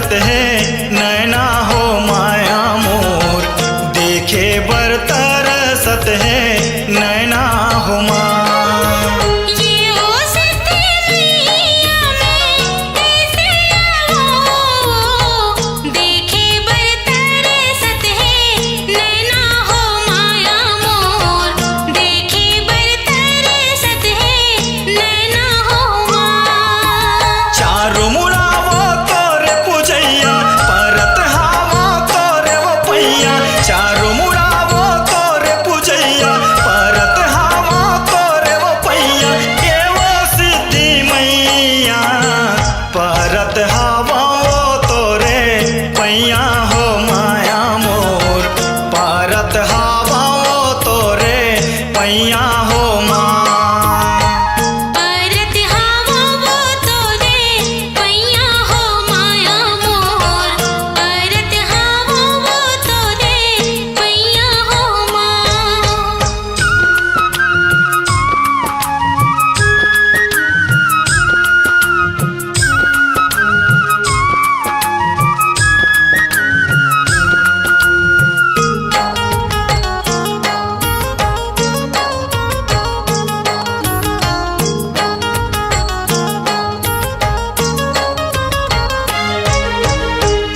तरसत है नैना हो माया मोर, देखे बर तरसत है नैना हो माँ। परत हवा तोरे पैया हो माया मोर, परत हवा तोरे पैया हो माँ। परत हवा तोरे पैया हो माया मोर, परत हवा तोरे पैया हो माँ।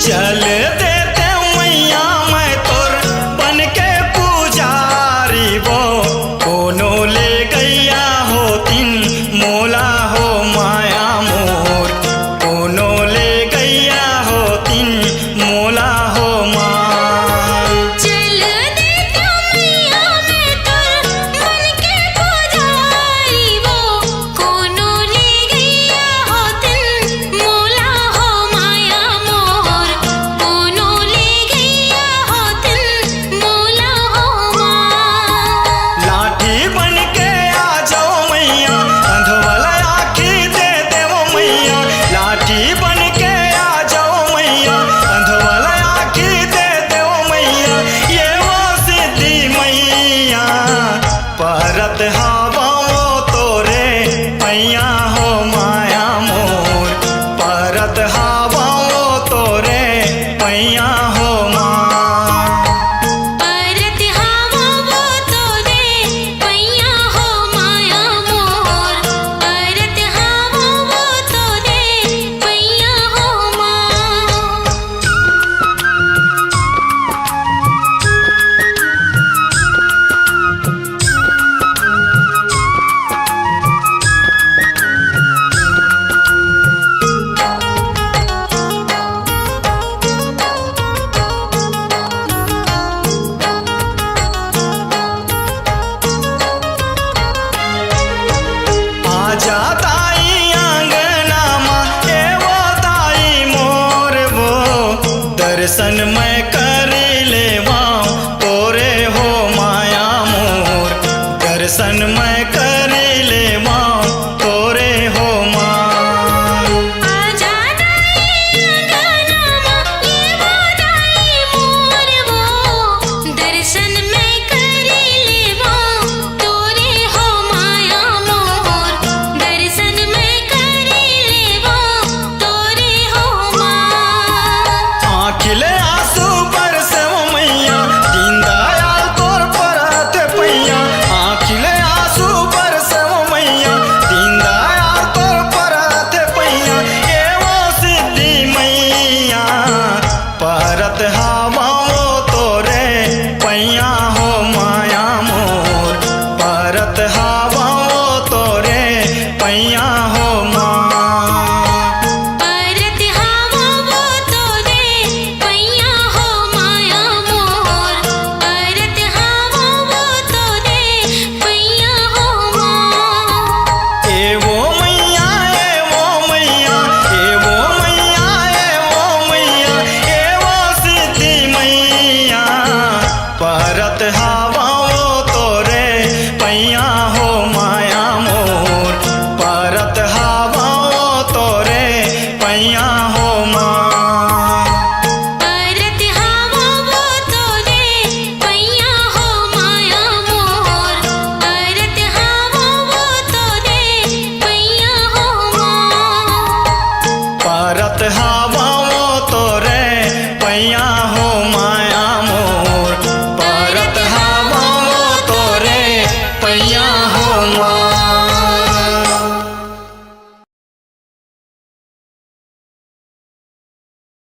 चल देते मैया मैं तोर बन के पुजारी वो, कोनो ले गैया हो तिन मोला हो माया मोर, कोनो ले गैया हो तिन मोला हो माँ। चल देते मैया मैं तोर बन के पुजारी वो, कोनो ले गैया हो तिन मोला हो माया मोर, कोनो ले गैया हो तिन मोला हो माँ। लाठी बन के आ जाओ मैया, अंधवला आँखी दे देवो मैया, लाठी बन के आ जाओ मैया, अंधवला आँखी दे देवो मैया, ये वो सिद्धि मैया। परत हवा तोरे पैया हो माया मोर, परत हवा तोरे पैया हो माँ। परत हवा तोरे पैया हो माया मोर, परत हवा तोरे पैया हो माँ। आजा ताई आंगना माँ, ए वो ताई मोर वो, दर्शन मैं कर लेवा तोरे हो माया मोर, दर्शन मैं कर लेवा तोरे हो माँ। आजा ताई आंगना माँ, ये वो ताई मोर वो, दर्शन मैं कर लेवा तोरे हो माया मोर, दर्शन मैं कर लेवा तोरे हो माँ। आँख ले